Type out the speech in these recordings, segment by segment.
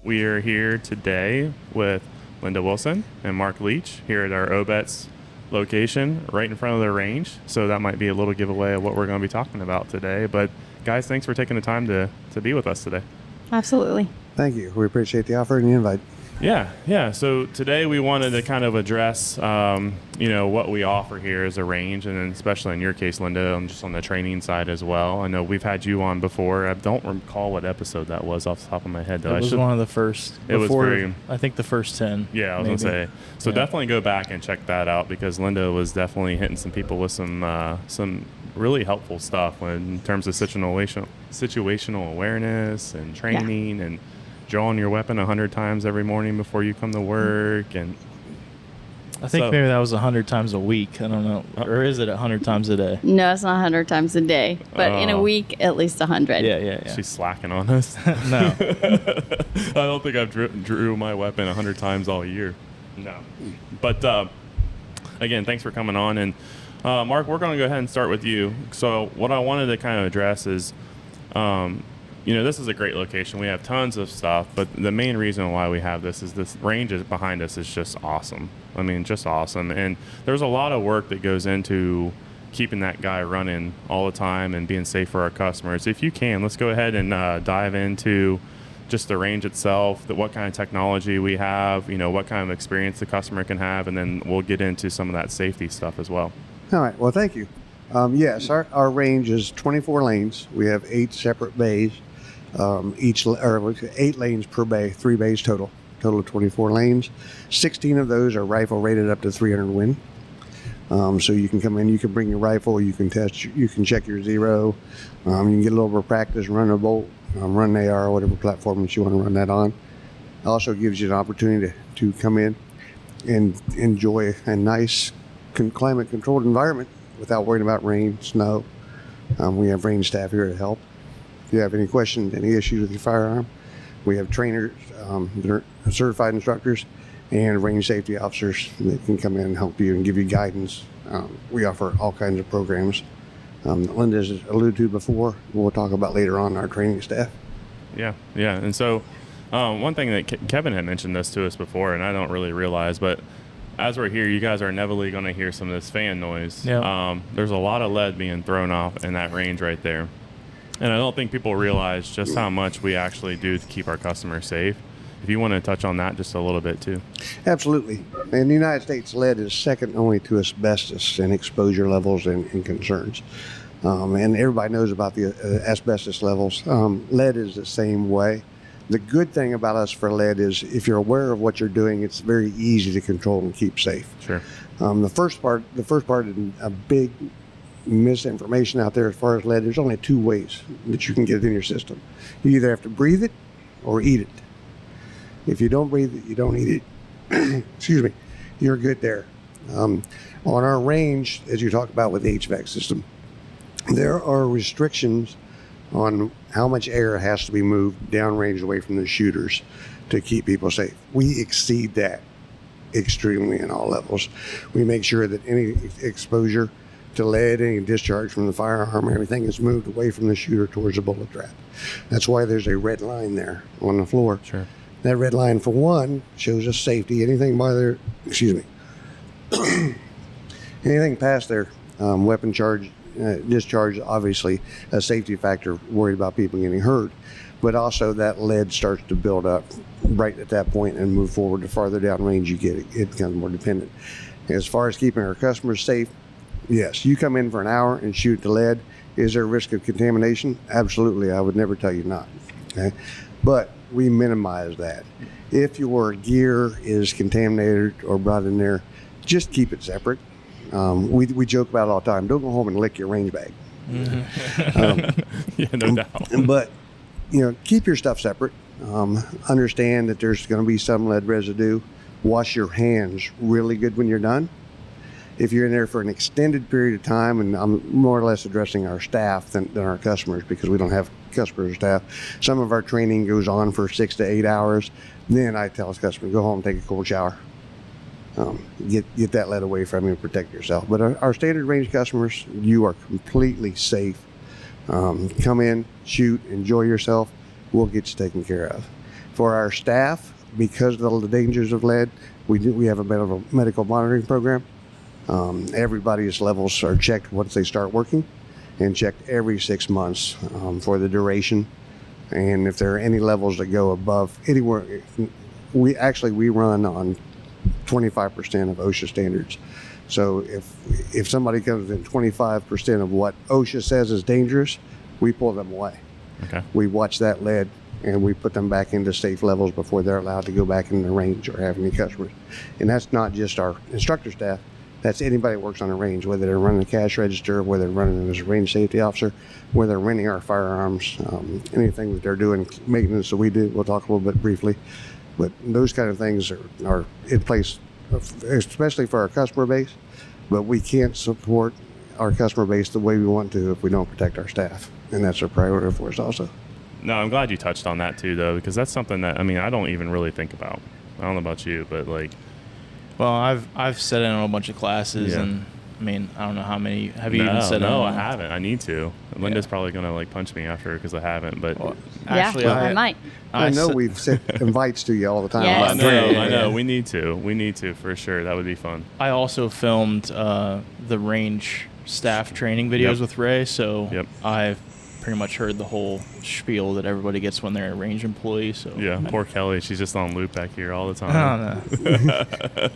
We are here today with Lynda Wilson and Mark Leach here at our Obetz location right in front of the range. So that might be a little giveaway of what we're going to be talking about today. But guys, thanks for taking the time to be with us today. Absolutely. Thank you. We appreciate the offer and the invite. Yeah. So today we wanted to kind of address, what we offer here as a range, and then especially in your case, Lynda, just on the training side as well. I know we've had you on before. I don't recall what episode that was off the top of my head, though. It was one of the first. I think the first 10. Yeah, I was going to say. So definitely go back and check that out, because Lynda was definitely hitting some people with some really helpful stuff in terms of situational awareness and training and drawing your weapon 100 times every morning before you come to work. And I think maybe that was 100 times a week. I don't know. Or is it 100 times a day? No, it's not 100 times a day, but in a week, at least 100. Yeah. She's slacking on us. No. I don't think I've drew my weapon 100 times all year. No. But again, thanks for coming on. And Mark, we're going to go ahead and start with you. So what I wanted to kind of address is, this is a great location. We have tons of stuff, but the main reason why we have this is this range behind us is just awesome. I mean, just awesome. And there's a lot of work that goes into keeping that guy running all the time and being safe for our customers. If you can, let's go ahead and dive into just the range itself, what kind of technology we have, what kind of experience the customer can have, and then we'll get into some of that safety stuff as well. All right. Well, thank you. Yes, our range is 24 lanes. We have 8 separate bays, 8 lanes per bay, 3 bays total of 24 lanes. 16 of those are rifle rated up to 300 Win. So you can come in, you can bring your rifle, you can test, you can check your zero, you can get a little bit of practice, run a bolt, run an AR, whatever platform that you want to run that on. It also gives you an opportunity to come in and enjoy a nice climate-controlled environment without worrying about rain, snow. We have range staff here to help. If you have any questions, any issues with your firearm, we have trainers, certified instructors, and range safety officers that can come in and help you and give you guidance. We offer all kinds of programs. Lynda's alluded to before. We'll talk about later on our training staff. Yeah. And so one thing that Kevin had mentioned this to us before, and I don't really realize, but as we're here, you guys are inevitably going to hear some of this fan noise. Yeah. There's a lot of lead being thrown off in that range right there. And I don't think people realize just how much we actually do to keep our customers safe. If you want to touch on that just a little bit too. Absolutely. In the United States, lead is second only to asbestos in exposure levels and concerns. And everybody knows about the asbestos levels. Lead is the same way. The good thing about us for lead is if you're aware of what you're doing, it's very easy to control and keep safe. Sure. The first part is a big misinformation out there as far as lead. There's only 2 ways that you can get it in your system. You either have to breathe it or eat it. If you don't breathe it, you don't eat it. Excuse me. You're good there. On our range, as you talked about with the HVAC system, there are restrictions on how much air has to be moved downrange away from the shooters to keep people safe. We exceed that extremely in all levels. We make sure that any exposure to lead, any discharge from the firearm, everything is moved away from the shooter towards the bullet trap. That's why there's a red line there on the floor. Sure. That red line, for one, shows us safety. Anything past there, weapon charge, discharge, obviously a safety factor, worried about people getting hurt, but also that lead starts to build up right at that point and move forward. The farther down range you get, it becomes more dependent. As far as keeping our customers safe, yes, you come in for an hour and shoot the lead. Is there a risk of contamination? Absolutely. I would never tell you not. Okay? But we minimize that. If your gear is contaminated or brought in there, just keep it separate. We joke about it all the time. Don't go home and lick your range bag. Yeah, no doubt. But, keep your stuff separate. Understand that there's going to be some lead residue. Wash your hands really good when you're done. If you're in there for an extended period of time, and I'm more or less addressing our staff than our customers, because we don't have customers or staff. Some of our training goes on for 6 to 8 hours. Then I tell us customers, go home, take a cold shower. Get that lead away from you and protect yourself. But our standard range customers, you are completely safe. Come in, shoot, enjoy yourself. We'll get you taken care of. For our staff, because of the dangers of lead, we have a medical monitoring program. Everybody's levels are checked once they start working, and checked every 6 months for the duration. And if there are any levels that go above anywhere, we run on 25% of OSHA standards. So if somebody comes in 25% of what OSHA says is dangerous, we pull them away. Okay. We watch that lead and we put them back into safe levels before they're allowed to go back in the range or have any customers. And that's not just our instructor staff. That's anybody that works on a range, whether they're running a cash register, whether they're running as a range safety officer, whether they're renting our firearms, anything that they're doing, maintenance that we do, we'll talk a little bit briefly. But those kind of things are in place, especially for our customer base. But we can't support our customer base the way we want to if we don't protect our staff. And that's a priority for us also. No, I'm glad you touched on that too, though, because that's something that, I mean, I don't even really think about. I don't know about you, but like... Well, I've sat in on a bunch of classes, and I mean, I don't know how many. Have you even sat in? No, I haven't. I need to. Linda's probably gonna like punch me after because I haven't. But actually, I might. I know we've sent invites to you all the time. Yes. I know. We need to for sure. That would be fun. I also filmed the range staff training videos with Ray, so I've pretty much heard the whole spiel that everybody gets when they're a range employee. So poor Kelly, she's just on loop back here all the time. I don't know.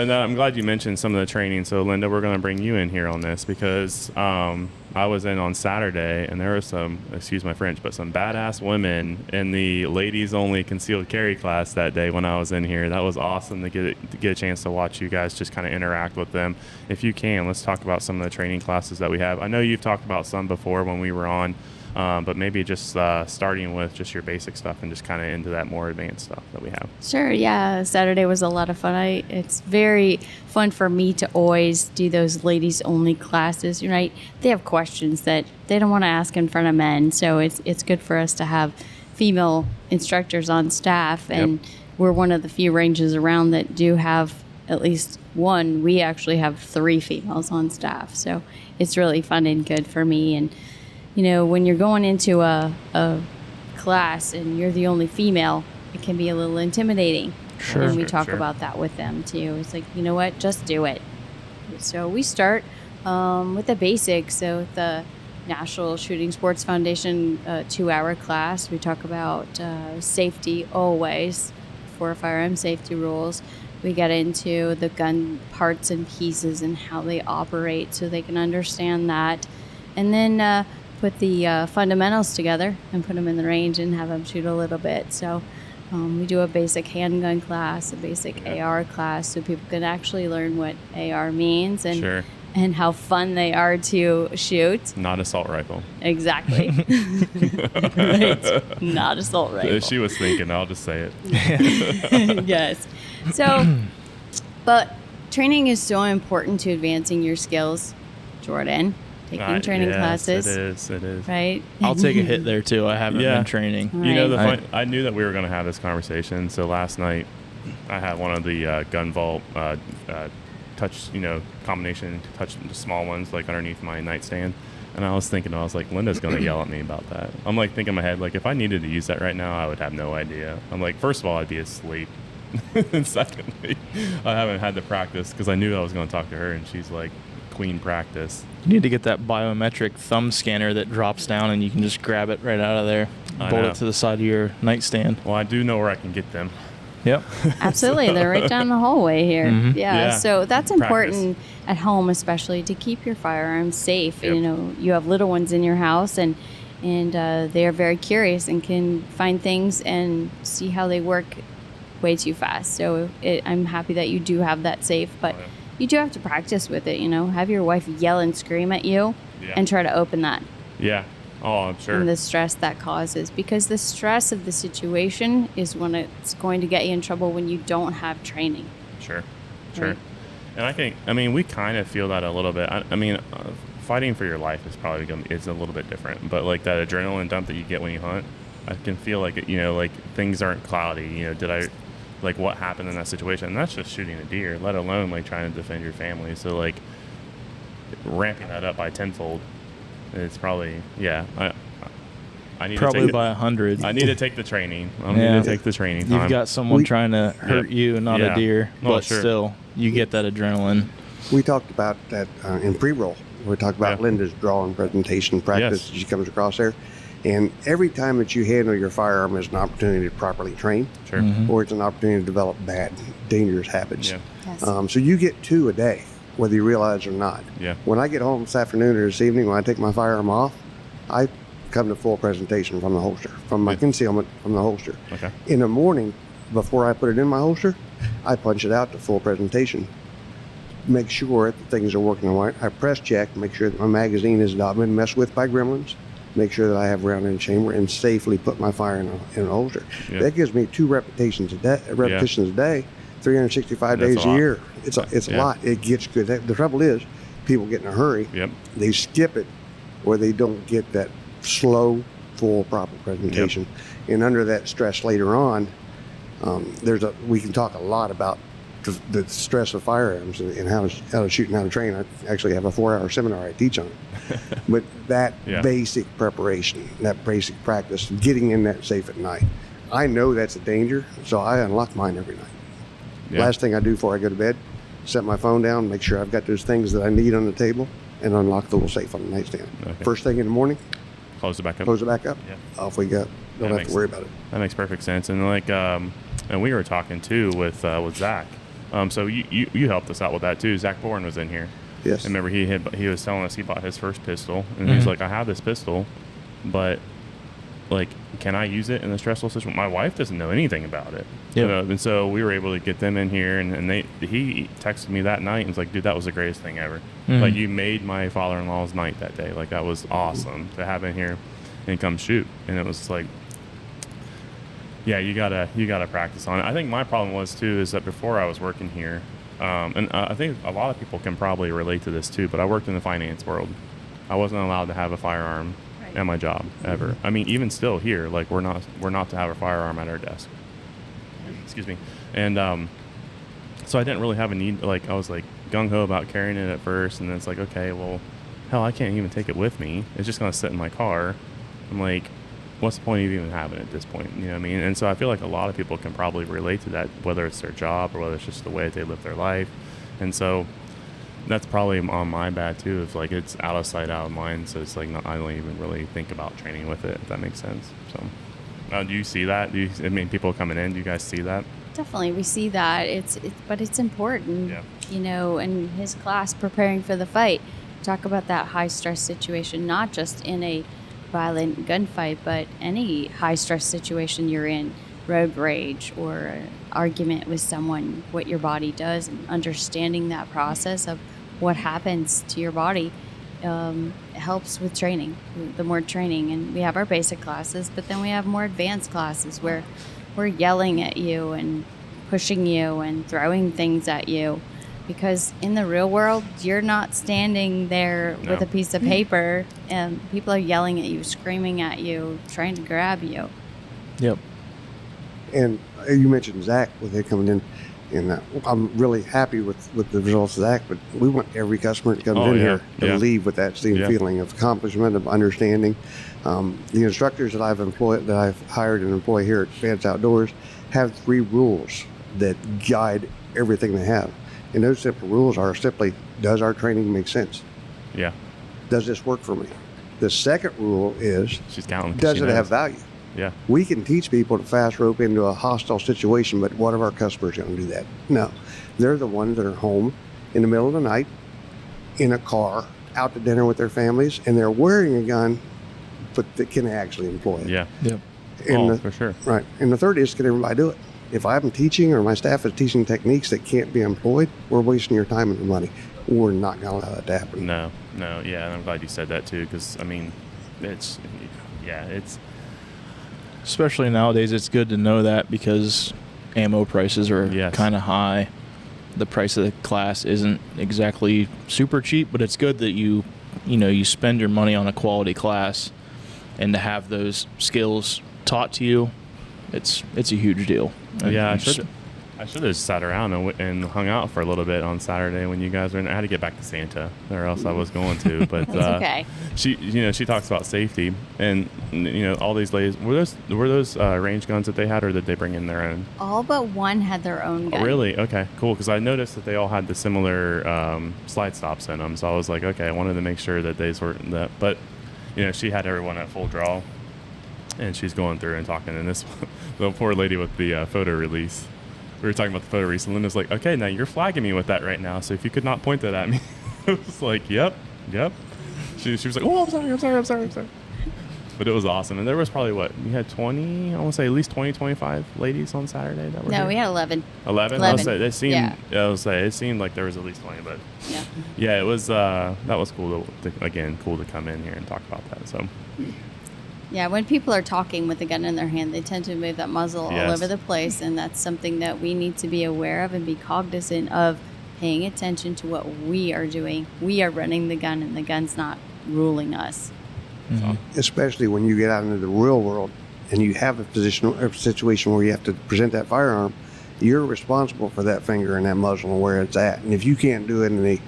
No, I'm glad you mentioned some of the training. So Lynda, we're going to bring you in here on this because I was in on Saturday and there were some, excuse my French, but some badass women in the ladies only concealed carry class that day when I was in here. That was awesome to get a chance to watch you guys just kind of interact with them. If you can, let's talk about some of the training classes that we have. I know you've talked about some before when we were on, but maybe just starting with just your basic stuff and just kind of into that more advanced stuff that we have. Sure, yeah. Saturday was a lot of fun. It's very fun for me to always do those ladies-only classes, right? They have questions that they don't want to ask in front of men, so it's good for us to have female instructors on staff, and we're one of the few ranges around that do have at least one. We actually have 3 females on staff, so it's really fun and good for me. And you know, when you're going into a class and you're the only female, it can be a little intimidating. Sure. And we talk about that with them too. It's like, you know what, just do it. So we start with the basics. So the National Shooting Sports Foundation 2-hour class, we talk about safety always for firearm safety rules. We get into the gun parts and pieces and how they operate so they can understand that. And then put the fundamentals together and put them in the range and have them shoot a little bit. So we do a basic handgun class, a basic AR class, so people can actually learn what AR means and how fun they are to shoot. Not assault rifle. Exactly. Right. Not assault rifle. She was thinking, I'll just say it. Yes. So, but training is so important to advancing your skills, Jordan. Taking training classes. It is. Right? I'll take a hit there too. I haven't been training. Right. You know, I knew that we were going to have this conversation. So last night, I had one of the gun vault touch, combination touch, the small ones like underneath my nightstand. And I was like, Linda's going to yell at me about that. I'm like thinking in my head, like if I needed to use that right now, I would have no idea. I'm like, first of all, I'd be asleep. And secondly, I haven't had the practice because I knew I was going to talk to her and she's like, queen practice. You need to get that biometric thumb scanner that drops down and you can just grab it right out of there, bolt it to the side of your nightstand. Well, I do know where I can get them. Yep. Absolutely. They're right down the hallway here. Mm-hmm. Yeah. So that's important at home, especially to keep your firearms safe. Yep. You know, you have little ones in your house and they are very curious and can find things and see how they work way too fast. So I'm happy that you do have that safe, but you do have to practice with it, have your wife yell and scream at you and try to open that. Yeah. Oh, I'm sure. And the stress that causes, because the stress of the situation is when it's going to get you in trouble when you don't have training. Sure. Right? And we kind of feel that a little bit. Fighting for your life is probably is a little bit different, but like that adrenaline dump that you get when you hunt, I can feel like it, like things aren't cloudy. Like what happened in that situation? And that's just shooting a deer, let alone like trying to defend your family. So like ramping that up by tenfold, it's probably I need Probably to take by 100. I need to take the training. I Yeah. need to take the training time. You've got someone trying to hurt you, not Yeah. a deer, Oh, but sure. still, you get that adrenaline. We talked about that in pre-roll. We talked about Lynda's drawing presentation practice. Yes. She comes across there. And every time that you handle your firearm is an opportunity to properly train, Sure. or it's an opportunity to develop bad, dangerous habits. Yeah. Yes. So you get 2 a day, whether you realize it or not. Yeah. When I get home this afternoon or this evening, when I take my firearm off, I come to full presentation from the holster, from my concealment from the holster. Okay. In the morning, before I put it in my holster, I punch it out to full presentation. Make sure that things are working right. I press check, make sure that my magazine is not been messed with by gremlins. Make sure that I have round in chamber and safely put my fire in a holster. Yeah. That gives me 2 repetitions a day, 365 That's days a a lot. year. It's a lot. It gets good. The trouble is, people get in a hurry. Yep. They skip it, or they don't get that slow, full, proper presentation. And under that stress later on, we can talk a lot about the stress of firearms and how to shoot and how to train. I actually have a 4-hour seminar I teach on it. But that basic preparation, that basic practice, getting in that safe at night. I know that's a danger, so I unlock mine every night. Yeah. Last thing I do before I go to bed, set my phone down, make sure I've got those things that I need on the table, and unlock the little safe on the nightstand. Okay. First thing in the morning, Close it back up. close it back up, Yeah. off we go. Don't have to worry about it. That makes perfect sense. And and we were talking too with Zach. So you helped us out with that too. Zach Bourne was in here. Yes. I remember he was telling us he bought his first pistol, and he was like, I have this pistol, but like, can I use it in the stressful situation? My wife doesn't know anything about it. Yep. And so we were able to get them in here, and he texted me that night and was like, dude, that was the greatest thing ever. Like, you made my father-in-law's night that day. Like, that was awesome to have in here and come shoot. And it was like, yeah, you gotta practice on it. I think my problem was too is that before I was working here, and I think a lot of people can probably relate to this too, but I worked in the finance world. I wasn't allowed to have a firearm at my job ever. I mean, even still here, like we're not to have a firearm at our desk. Excuse me. And so I didn't really have a need. Like, I was like gung ho about carrying it at first, and then it's like, okay, well, hell, I can't even take it with me. It's just gonna sit in my car. I'm like, what's the point of even having it at this point? You know what I mean? And so I feel like a lot of people can probably relate to that, whether it's their job or whether it's just the way that they live their life. And so that's probably on my bad too. If like it's out of sight, out of mind. So it's like I don't even really think about training with it, if that makes sense. So do you see that? I mean, people coming in, do you guys see that? Definitely, we see that. But it's important. Yeah. You know, in his class, preparing for the fight, talk about that high stress situation, not just in a violent gunfight, but any high stress situation you're in, road rage or an argument with someone, what your body does, and understanding that process of what happens to your body helps with training. The more training, and we have our basic classes, but then we have more advanced classes where we're yelling at you and pushing you and throwing things at you. Because in the real world, you're not standing there with a piece of paper and people are yelling at you, screaming at you, trying to grab you. Yep. And you mentioned Zach with it coming in, and I'm really happy with the results of Zach, but we want every customer that comes in here to leave with that same feeling of accomplishment, of understanding. The instructors that I've hired and employ here at Vance Outdoors have 3 rules that guide everything they have. And those simple rules are simply, does our training make sense? Yeah. Does this work for me? The second rule is, She's counting. does it have value? Yeah. We can teach people to fast rope into a hostile situation, but what are our customers going to do that? No. They're the ones that are home in the middle of the night, in a car, out to dinner with their families, and they're wearing a gun, but they can actually employ it. Yeah. Yep. And for sure. Right. And the third is, can everybody do it? If I'm teaching or my staff is teaching techniques that can't be employed, we're wasting your time and your money. We're not going to allow that to happen. No, yeah, and I'm glad you said that too, because I mean, it's Especially nowadays, it's good to know that because ammo prices are kind of high. The price of the class isn't exactly super cheap, but it's good that you spend your money on a quality class, and to have those skills taught to you, it's a huge deal. Yeah, I should have sat around and hung out for a little bit on Saturday when you guys were in. I had to get back to Santa, or else I was going to. But That's okay. She talks about safety, and all these ladies were those range guns that they had, or did they bring in their own? All but one had their own gun. Oh, really? Okay, cool. Because I noticed that they all had the similar slide stops in them, so I was like, okay, I wanted to make sure that these were that. But she had everyone at full draw, and she's going through and talking. And this the poor lady with the photo release. We were talking about the photo release, and Linda's like, okay, now you're flagging me with that right now, so if you could not point that at me. I was like, yep. She was like, oh, I'm sorry. But it was awesome. And there was probably, you had 20, I want to say at least 20, 25 ladies on Saturday that were No, here? we had 11. 11? 11. It seemed, Yeah. it seemed like there was at least 20, but Yeah. yeah, it was, that was cool cool to come in here and talk about that. So Yeah, when people are talking with a gun in their hand, they tend to move that muzzle all over the place, and that's something that we need to be aware of and be cognizant of, paying attention to what we are doing. We are running the gun, and the gun's not ruling us. Mm-hmm. Especially when you get out into the real world and you have a situation where you have to present that firearm, you're responsible for that finger and that muzzle and where it's at. And if you can't do it in a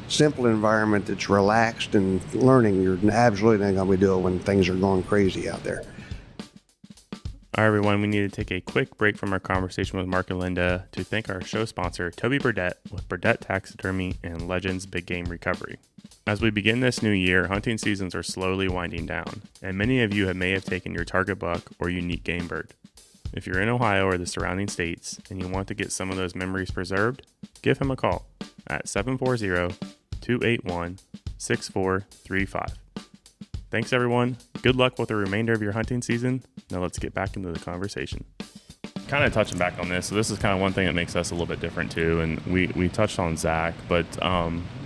simple environment that's relaxed and learning, you're absolutely not going to be doing it when things are going crazy out there. All right, everyone, we need to take a quick break from our conversation with Mark and Linda to thank our show sponsor, Toby Burdett, with Burdett Taxidermy and Legends Big Game Recovery. As we begin this new year, hunting seasons are slowly winding down, and many of you may have taken your target buck or unique game bird. If you're in Ohio or the surrounding states and you want to get some of those memories preserved, give him a call at 740-281-6435. Thanks, everyone. Good luck with the remainder of your hunting season. Now let's get back into the conversation. Kind of touching back on this, so this is kind of one thing that makes us a little bit different too, and we touched on Zach, but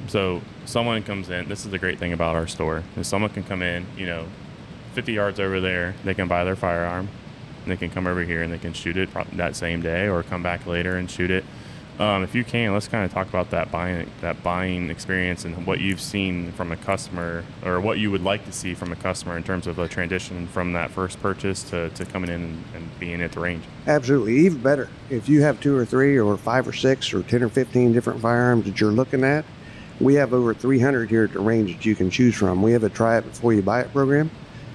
so someone comes in. This is the great thing about our store, is someone can come in, 50 yards over there, they can buy their firearm, and they can come over here and they can shoot it that same day or come back later and shoot it. If you can, let's kind of talk about that buying experience and what you've seen from a customer, or what you would like to see from a customer in terms of a transition from that first purchase to coming in and being at the range. Absolutely. Even better, if you have 2 or 3 or 5 or 6 or 10 or 15 different firearms that you're looking at, we have over 300 here at the range that you can choose from. We have a try it before you buy it program.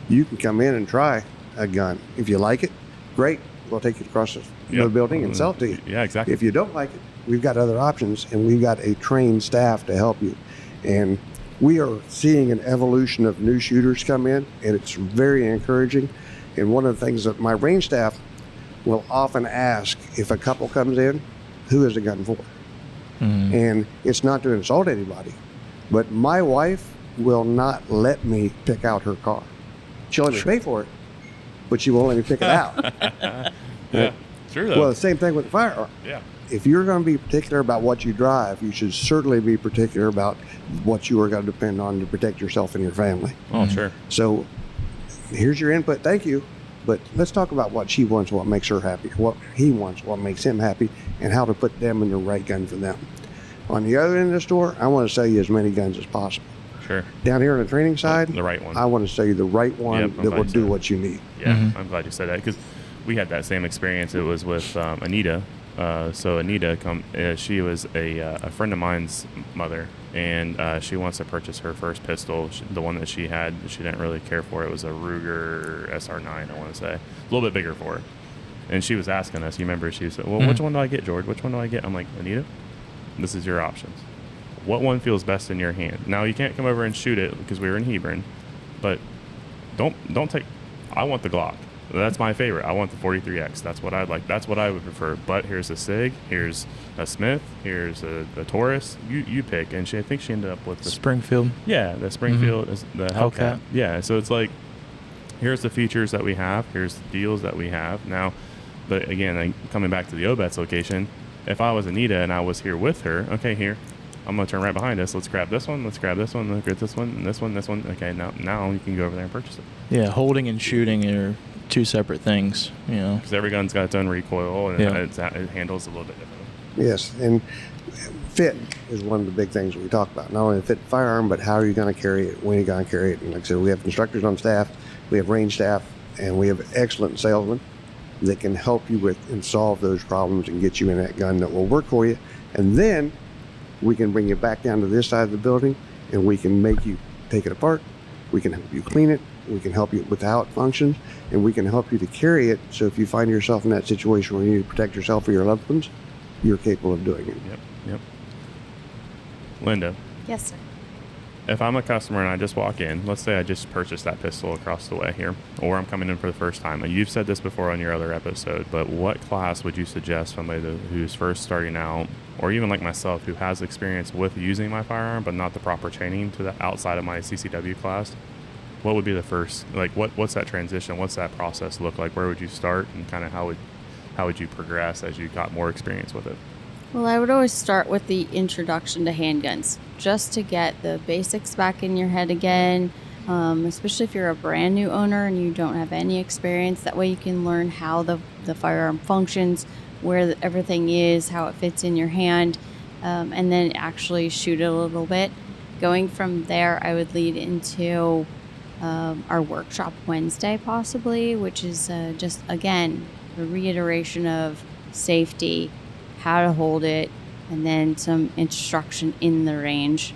You can come in and try a gun. If you like it, great. We'll take you across the building and sell it to you. Yeah, exactly. If you don't like it, we've got other options, and we've got a trained staff to help you. And we are seeing an evolution of new shooters come in, and it's very encouraging. And one of the things that my range staff will often ask, if a couple comes in, who is the gun for? Mm-hmm. And it's not to insult anybody, but my wife will not let me pick out her car. She'll let me pay for it, but she won't let me pick it out. Yeah, sure though. Well, the same thing with the firearm. Yeah. If you're going to be particular about what you drive, you should certainly be particular about what you are going to depend on to protect yourself and your family. Oh, sure. So here's your input. Thank you. But let's talk about what she wants, what makes her happy, what he wants, what makes him happy, and how to put them in the right gun for them. On the other end of the store, I want to sell you as many guns as possible. Sure. Down here on the training side, the right one. I want to sell you the right one that will do what you need. Yeah, I'm glad you said that, because we had that same experience. It was with Anita. So Anita, she was a friend of mine's mother, and she wants to purchase her first pistol. The one that she had, she didn't really care for. It was a Ruger SR9, I want to say. A little bit bigger for her. And she was asking us, you remember, she said, well, which one do I get, George? Which one do I get? I'm like, Anita, this is your options. What one feels best in your hand? Now, you can't come over and shoot it because we were in Hebron, but don't take, I want the Glock. That's my favorite. I want the 43X. That's what I'd like. That's what I would prefer. But here's a Sig. Here's a Smith. Here's a Taurus. You pick. And I think she ended up with the Springfield. Yeah, the Springfield is the Hellcat. Yeah, so it's like, here's the features that we have. Here's the deals that we have. Now, but again, coming back to the Obetz location, if I was Anita and I was here with her, okay, here, I'm going to turn right behind us. Let's grab this one. Let's grab this one. Let's grab this one. And this one. This one. Okay, now you can go over there and purchase it. Yeah, holding and shooting are two separate things, Because every gun's got its own recoil, and it handles a little bit differently. Yes, and fit is one of the big things we talk about. Not only the fit firearm, but how are you going to carry it, when are you going to carry it. And like I said, we have instructors on staff, we have range staff, and we have excellent salesmen. that can help you with and solve those problems and get you in that gun that will work for you. And then we can bring you back down to this side of the building, and we can make you take it apart. We can help you clean it. We can help you with how it functions, and we can help you to carry it. So if you find yourself in that situation where you need to protect yourself or your loved ones, you're capable of doing it. Yep. Lynda. Yes, sir. If I'm a customer and I just walk in, let's say I just purchased that pistol across the way here, or I'm coming in for the first time. And you've said this before on your other episode, but what class would you suggest somebody who's first starting out, or even like myself who has experience with using my firearm but not the proper training to the outside of my CCW class? What would be the first, like what's that transition? What's that process look like? Where would you start, and kind of how would you progress as you got more experience with it? Well, I would always start with the introduction to handguns, just to get the basics back in your head again, especially if you're a brand new owner and you don't have any experience. That way you can learn how the firearm functions, where everything is, how it fits in your hand, and then actually shoot it a little bit. Going from there, I would lead into our workshop Wednesday possibly, which is just, again, a reiteration of safety, how to hold it, and then some instruction in the range.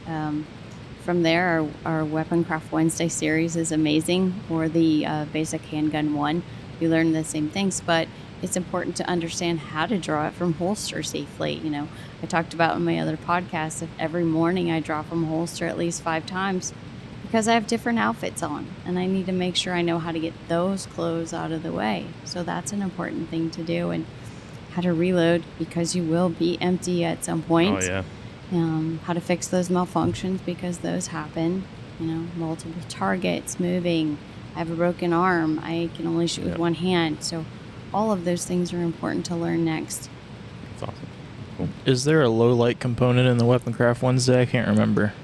From there, our Weapon Craft Wednesday series is amazing, or the basic handgun one. You learn the same things, but it's important to understand how to draw it from holster safely. You know, I talked about in my other podcast that every morning I draw from holster at least 5 times because I have different outfits on, and I need to make sure I know how to get those clothes out of the way. So that's an important thing to do. And how to reload, because you will be empty at some point. Oh, yeah. How to fix those malfunctions, because those happen. You know, multiple targets, moving. I have a broken arm. I can only shoot with one hand. So all of those things are important to learn next. That's awesome. Cool. Is there a low light component in the Weapon Craft Wednesday? I can't remember.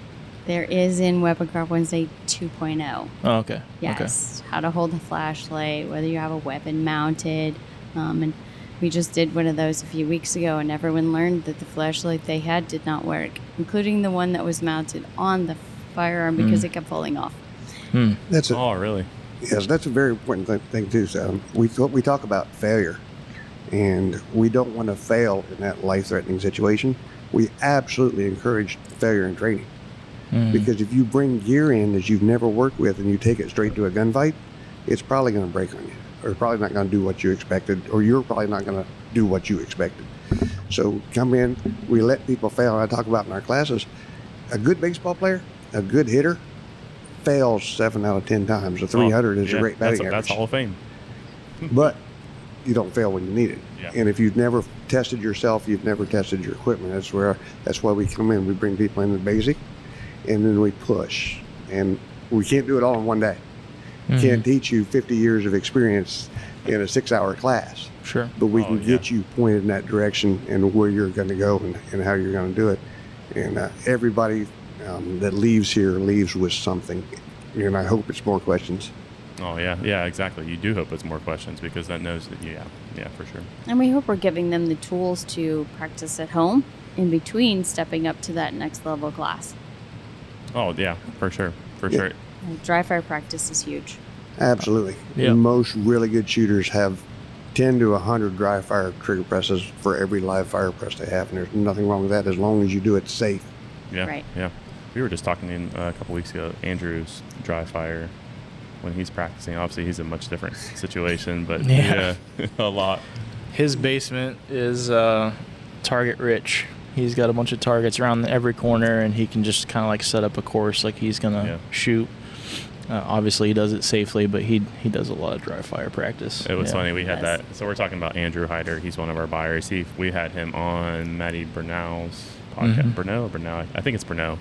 There is in Weapon Craft Wednesday 2.0. Oh, okay. Yes. Okay. How to hold a flashlight, whether you have a weapon mounted, and we just did one of those a few weeks ago, and everyone learned that the flashlight they had did not work, including the one that was mounted on the firearm because it kept falling off. Oh, really? Yes, that's a very important thing too. So we talk about failure, and we don't want to fail in that life-threatening situation. We absolutely encourage failure in training, because if you bring gear in that you've never worked with and you take it straight to a gunfight, it's probably going to break on you, or probably not going to do what you expected, or you're probably not going to do what you expected. So come in, we let people fail. I talk about in our classes, a good baseball player, a good hitter, fails 7 out of 10 times. A 300 is a great batting average. That's Hall of Fame. But you don't fail when you need it. Yeah. And if you've never tested yourself, you've never tested your equipment. That's why we come in. We bring people in the basic, and then we push. And we can't do it all in one day. Can't teach you 50 years of experience in a 6-hour class. Sure. But we can get you pointed in that direction and where you're going to go and how you're going to do it. And everybody that leaves here leaves with something. And I hope it's more questions. Oh, yeah. Yeah, exactly. You do hope it's more questions, because that knows that, yeah, for sure. And we hope we're giving them the tools to practice at home in between stepping up to that next level class. Oh, yeah, for sure. For sure. Dry fire practice is huge. Absolutely. Yeah. Most really good shooters have 10 to 100 dry fire trigger presses for every live fire press they have, and there's nothing wrong with that as long as you do it safe. Yeah. Right. Yeah. We were just talking a couple weeks ago, Andrew's dry fire, when he's practicing. Obviously, he's in a much different situation, but yeah a lot. His basement is target rich. He's got a bunch of targets around every corner, and he can just kind of like set up a course like he's going to shoot. Obviously, he does it safely, but he does a lot of dry fire practice. It was funny. We had that. So we're talking about Andrew Hyder. He's one of our buyers. We had him on Maddie Burnell's podcast. Burnell? I think it's Burnell.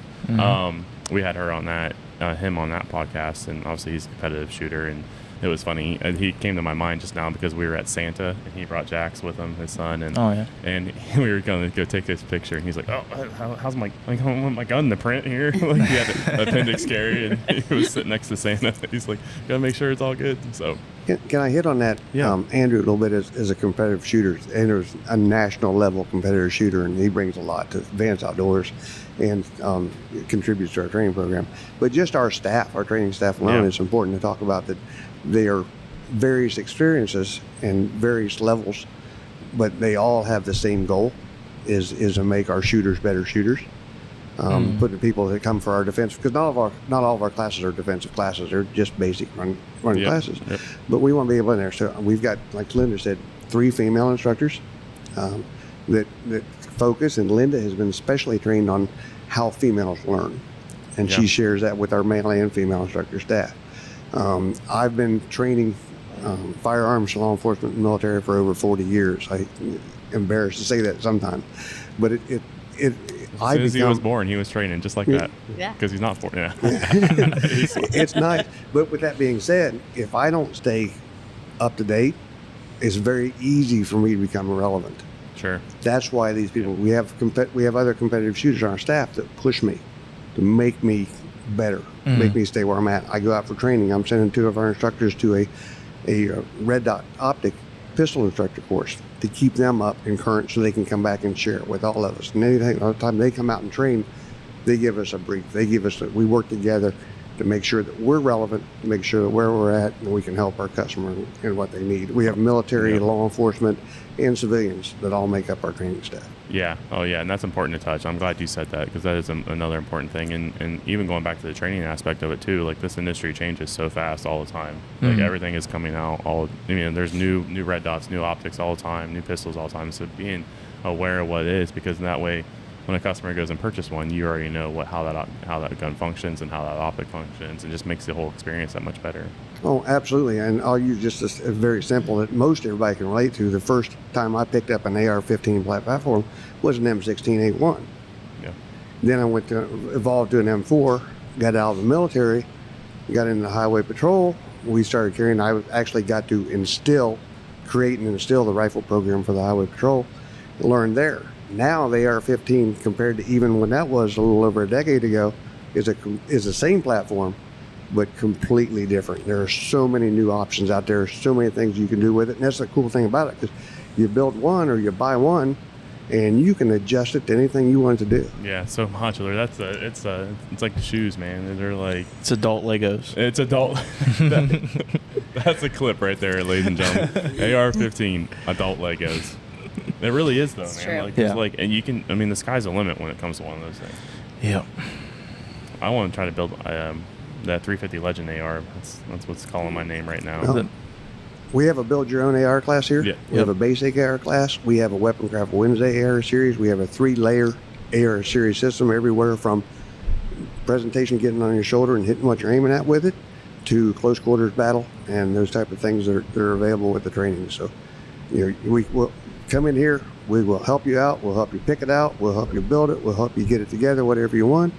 We had her on that, him on that podcast, and obviously he's a competitive shooter, and it was funny. And he came to my mind just now because we were at Santa, and he brought Jax with him, his son, and and we were going to go take this picture, and he's like, "Oh, how's my gun to print here?" Like he had an appendix carry, and he was sitting next to Santa. He's like, "Gotta make sure it's all good." So can I hit on that? Yeah. Andrew a little bit as a competitive shooter. Andrew's a national level competitive shooter, and he brings a lot to Vance Outdoors, and contributes to our training program. But just our staff, our training staff alone, it's important to talk about that. They are various experiences and various levels, but they all have the same goal, is to make our shooters better shooters. Putting people that come for our defense, because not all of our classes are defensive classes. They're just basic run classes. Yep. But we want to be able in there. So we've got, like Lynda said, 3 female instructors that focus, and Lynda has been specially trained on how females learn, and she shares that with our male and female instructor staff. I've been training firearms, law enforcement, and military for over 40 years. I'm embarrassed to say that sometimes, but as soon as he was born, he was training just like that. Yeah. Because he's not born. Yeah. It's nice. But with that being said, if I don't stay up to date, it's very easy for me to become irrelevant. Sure. That's why these people, we have other competitive shooters on our staff that push me to make me better, make me stay where I'm at. I go out for training. I'm sending 2 of our instructors to a red dot optic pistol instructor course to keep them up in current, so they can come back and share it with all of us. And anything, all the time they come out and train, they give us a brief. We work together to make sure that we're relevant, to make sure that where we're at, and we can help our customer in what they need. We have military, law enforcement, and civilians that all make up our training staff. Yeah. Oh, yeah. And that's important to touch. I'm glad you said that, because that is another important thing. And even going back to the training aspect of it too, like, this industry changes so fast all the time. Like, everything is coming out. There's new red dots, new optics all the time, new pistols all the time. So being aware of what it is, because in that way, when a customer goes and purchases one, you already know how that gun functions and how that optic functions, and just makes the whole experience that much better. Oh, absolutely. And I'll use just a very simple that most everybody can relate to. The first time I picked up an AR-15 platform was an M16A1. Yeah. Then I evolved to an M4, got out of the military, got into the highway patrol. We started carrying. I actually got to create and instill the rifle program for the highway patrol. Learned there. Now the AR-15, compared to even when that was a little over a decade ago, is the same platform, but completely different. There are so many new options out there, so many things you can do with it, and that's the cool thing about it, because you build one or you buy one, and you can adjust it to anything you want it to do. Yeah, so modular. It's like the shoes, man. They're like, it's adult Legos. It's adult. That's a clip right there, ladies and gentlemen. AR-15 adult Legos. It really is, though, It's man. true. Like, and you can. I mean, the sky's the limit when it comes to one of those things. Yeah. I want to try to build that 350 Legend AR. That's what's calling my name right now. Well, we have a build your own AR class here. Yeah. We have a basic AR class. We have a Weaponcraft Wednesday AR series. We have a 3-layer AR series system, everywhere from presentation, getting on your shoulder and hitting what you're aiming at with it, to close quarters battle and those type of things that are available with the training. So, we will come in here. We will help you out. We'll help you pick it out. We'll help you build it. We'll help you get it together, whatever you want.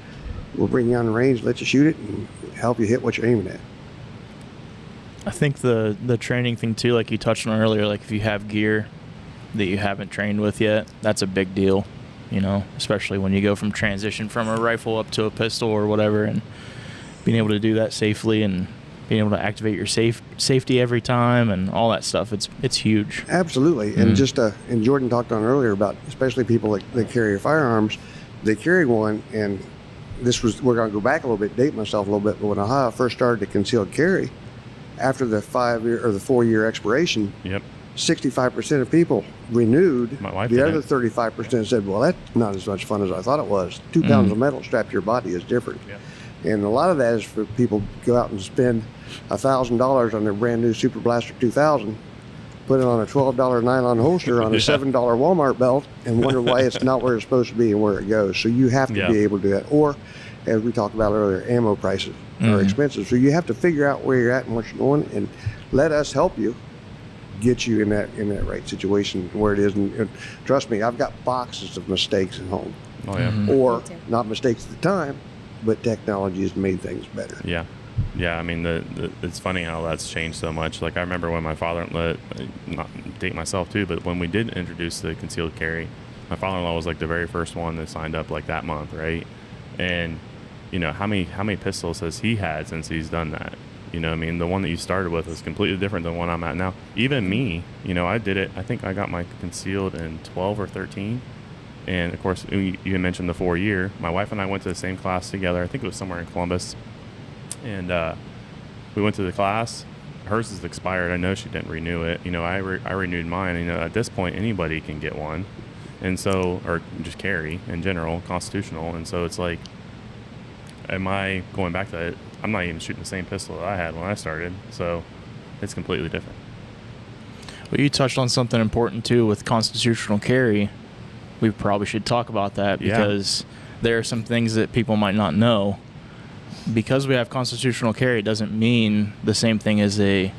We'll bring you on the range, let you shoot it, and help you hit what you're aiming at. I think the training thing too, like you touched on earlier, like if you have gear that you haven't trained with yet, that's a big deal, especially when you go from transition from a rifle up to a pistol or whatever, and being able to do that safely and being able to activate your safety every time and all that stuff. It's huge. Absolutely. And and Jordan talked on earlier about, especially people that carry firearms, they carry one, and we're going to go back a little bit, date myself a little bit, but when Ohio first started the concealed carry, after the 5-year or the 4-year expiration, 65% of people renewed. My wife the other 35% said, well, that's not as much fun as I thought it was. 2 pounds of metal strapped to your body is different. Yeah. And a lot of that is for people to go out and spend $1,000 on their brand new Super Blaster 2000, put it on a $12 nylon holster on a $7 Walmart belt, and wonder why it's not where it's supposed to be and where it goes. So you have to be able to do that. Or, as we talked about earlier, ammo prices are expensive. So you have to figure out where you're at and what you're doing, and let us help you get you in that right situation where it is. And trust me, I've got boxes of mistakes at home. Oh yeah. Or not mistakes at the time, but technology has made things better. Yeah. Yeah, I mean, it's funny how that's changed so much. Like, I remember when my father, not date myself too, but when we did introduce the concealed carry, my father-in-law was like the very first one that signed up like that month, right? And how many pistols has he had since he's done that? I mean, the one that you started with is completely different than the one I'm at now. Even me, I did it. I think I got my concealed in 12 or 13. And of course, you mentioned the 4-year. My wife and I went to the same class together. I think it was somewhere in Columbus. And we went to the class, hers is expired. I know she didn't renew it. I renewed mine. At this point, anybody can get one, and so, or just carry in general, constitutional. And so it's like, am I going back to that? I'm not even shooting the same pistol that I had when I started, so it's completely different. Well, you touched on something important too with constitutional carry. We probably should talk about that because there are some things that people might not know. Because we have constitutional carry doesn't mean the same thing as a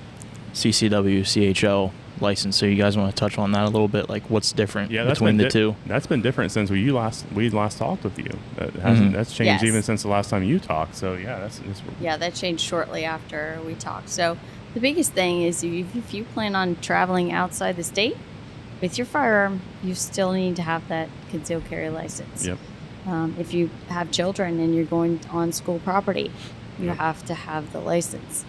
CCW, CHL license. So you guys want to touch on that a little bit, like what's different between the two? That's been different since we last talked with you. That's changed even since the last time you talked. So that's that changed shortly after we talked. So the biggest thing is if you plan on traveling outside the state with your firearm, you still need to have that concealed carry license. Yep. If you have children and you're going on school property, you have to have the license.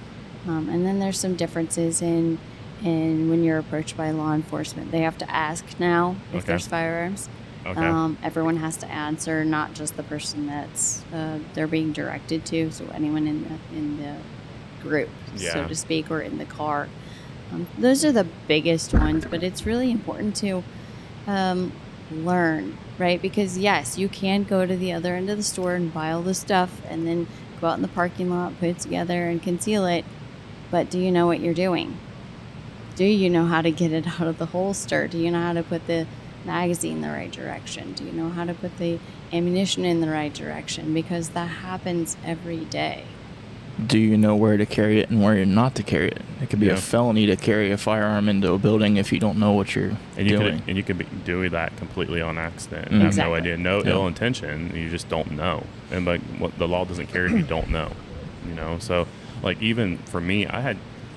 And then there's some differences in when you're approached by law enforcement. They have to ask now if there's firearms. Okay. Everyone has to answer, not just the person that's they're being directed to. So anyone in the group, so to speak, or in the car. Those are the biggest ones, but it's really important to learn, right? Because yes, you can go to the other end of the store and buy all the stuff and then go out in the parking lot, put it together and conceal it. But do you know what you're doing? Do you know how to get it out of the holster? Do you know how to put the magazine in the right direction? Do you know how to put the ammunition in the right direction? Because that happens every day. Do you know where to carry it and where not to carry it? It could be a felony to carry a firearm into a building if you don't know what you're doing. And you could be doing that completely on accident and have no idea, ill intention. You just don't know. And what the law doesn't care if you don't know. So like even for me, I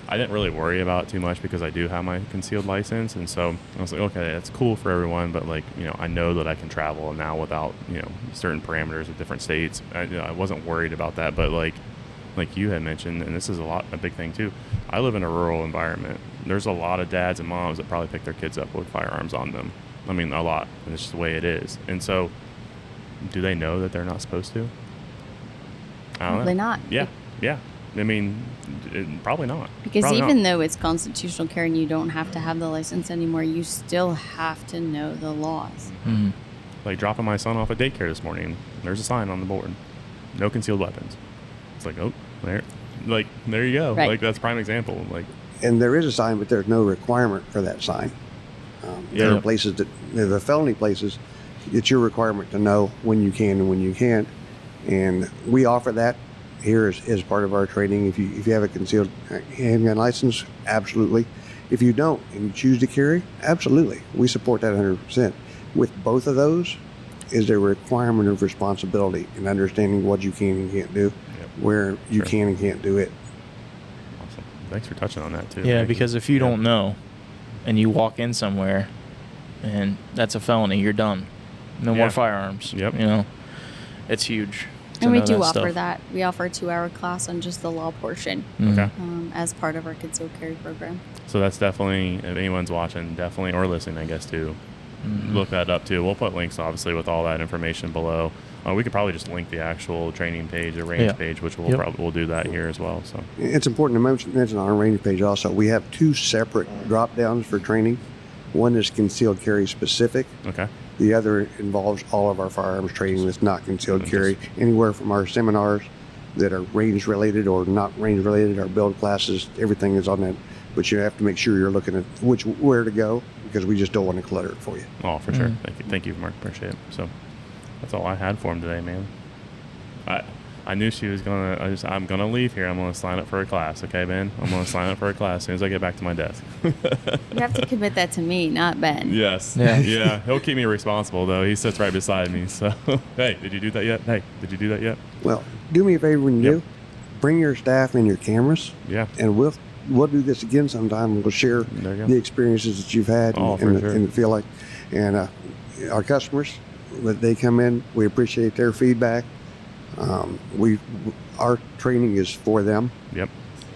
didn't really worry about it too much because I do have my concealed license, and so I was like, okay, that's cool for everyone, but I know that I can travel now without certain parameters of different states. I wasn't worried about that, but like you had mentioned, and this is a big thing too, I live in a rural environment. There's a lot of dads and moms that probably pick their kids up with firearms on them. I mean, a lot, and it's just the way it is. And so, do they know that they're not supposed to? I don't Probably know. not. Yeah. I mean, probably not. Because even though it's constitutional carry and you don't have to have the license anymore, you still have to know the laws. Mm-hmm. Like dropping my son off at daycare this morning, there's a sign on the board, no concealed weapons. It's like, oh, there you go. Right. Like that's a prime example. Like, And there is a sign, but there's no requirement for that sign. There are places the felony places, it's your requirement to know when you can and when you can't. And we offer that here as part of our training. If you have a concealed handgun license, absolutely. If you don't and you choose to carry, absolutely. We support that 100%. With both of those is a requirement of responsibility and understanding what you can and can't do, where you can and can't do it. Awesome. Thanks for touching on that too. Yeah, because if you don't know and you walk in somewhere and that's a felony, you're done. No more firearms. Yep. It's huge. And we do offer that. We offer a 2-hour class on just the law portion as part of our concealed carry program. So that's definitely, if anyone's watching, definitely, or listening, I guess, too, look that up, too. We'll put links, obviously, with all that information below. We could probably just link the actual training page, the range page, which we'll do that here as well. So it's important to mention on our range page also, we have 2 separate drop-downs for training. One is concealed carry specific. Okay. The other involves all of our firearms training that's not concealed carry. Anywhere from our seminars that are range related or not range related, our build classes, everything is on that. But you have to make sure you're looking at where to go, because we just don't want to clutter it for you. Oh, for sure. Thank you, Mark. Appreciate it. So that's all I had for him today, man. I knew she was I'm gonna leave here. I'm gonna sign up for a class, okay, Ben? I'm gonna sign up for a class as soon as I get back to my desk. You have to commit that to me, not Ben. Yes. Yeah. He'll keep me responsible though. He sits right beside me. So hey, did you do that yet? Well, do me a favor when you do. Bring your staff and your cameras. Yeah. And we'll do this again sometime, and we'll share the experiences that you've had and feel like, and our customers, when they come in, we appreciate their feedback. Our training is for them. Yep.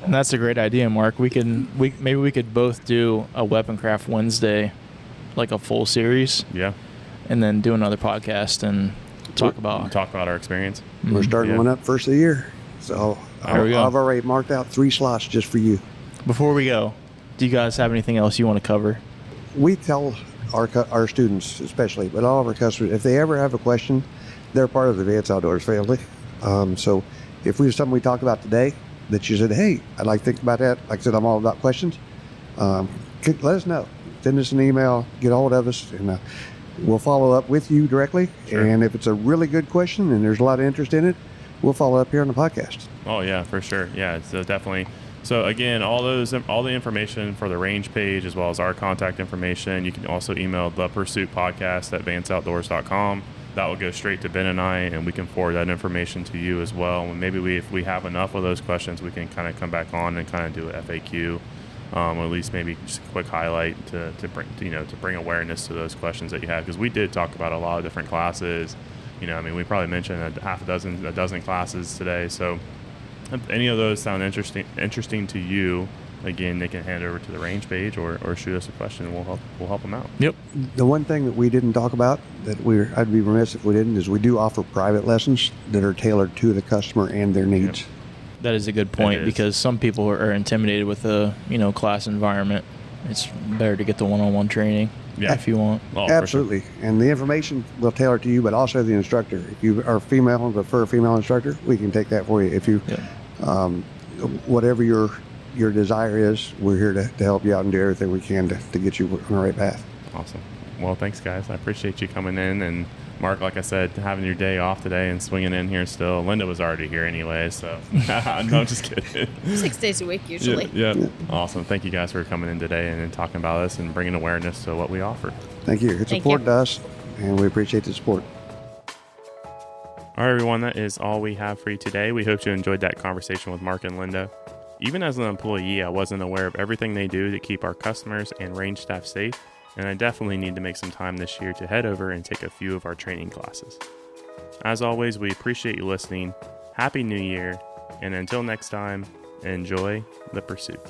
And that's a great idea, Mark. Maybe we could both do a Weapon Craft Wednesday, like a full series. Yeah. And then do another podcast and talk about our experience. We're starting one up first of the year. So I've already marked out 3 slots just for you. Before we go, do you guys have anything else you want to cover? We tell our students, especially, but all of our customers, if they ever have a question, they're part of the Vance Outdoors family. So if we have something we talked about today that you said, hey, I'd like to think about that. Like I said, I'm all about questions. Let us know. Send us an email, get a hold of us, and we'll follow up with you directly. Sure. And if it's a really good question and there's a lot of interest in it, we'll follow up here on the podcast. Oh yeah, for sure. Yeah, so definitely. So again, all the information for the range page, as well as our contact information, you can also email thepursuitpodcast@vanceoutdoors.com. That will go straight to Ben and I, and we can forward that information to you as well. And maybe if we have enough of those questions, we can kind of come back on and kind of do an FAQ, or at least maybe just a quick highlight to bring awareness to those questions that you have, because we did talk about a lot of different classes. We probably mentioned a dozen classes today. So if any of those sound interesting to you, again, they can hand over to the range page or shoot us a question, and we'll help them out. Yep. The one thing that we didn't talk about that I'd be remiss if we didn't is we do offer private lessons that are tailored to the customer and their needs. Yep. That is a good point, because some people are intimidated with the class environment. It's better to get the one-on-one training if you want. Oh, absolutely. Sure. And the information will tailor to you, but also the instructor. If you are female and prefer a female instructor, we can take that for you. If you, whatever your desire is, we're here to help you out and do everything we can to get you on the right path. Awesome. Well, thanks, guys. I appreciate you coming in. And Mark, like I said, having your day off today and swinging in here still. Lynda was already here anyway, so no, I'm just kidding. 6 days a week usually. Yeah. Awesome. Thank you guys for coming in today and talking about us and bringing awareness to what we offer. Thank you. It's important to us, and we appreciate the support. All right, everyone, that is all we have for you today. We hope you enjoyed that conversation with Mark and Lynda. Even as an employee, I wasn't aware of everything they do to keep our customers and range staff safe, and I definitely need to make some time this year to head over and take a few of our training classes. As always, we appreciate you listening. Happy New Year, and until next time, enjoy the pursuit.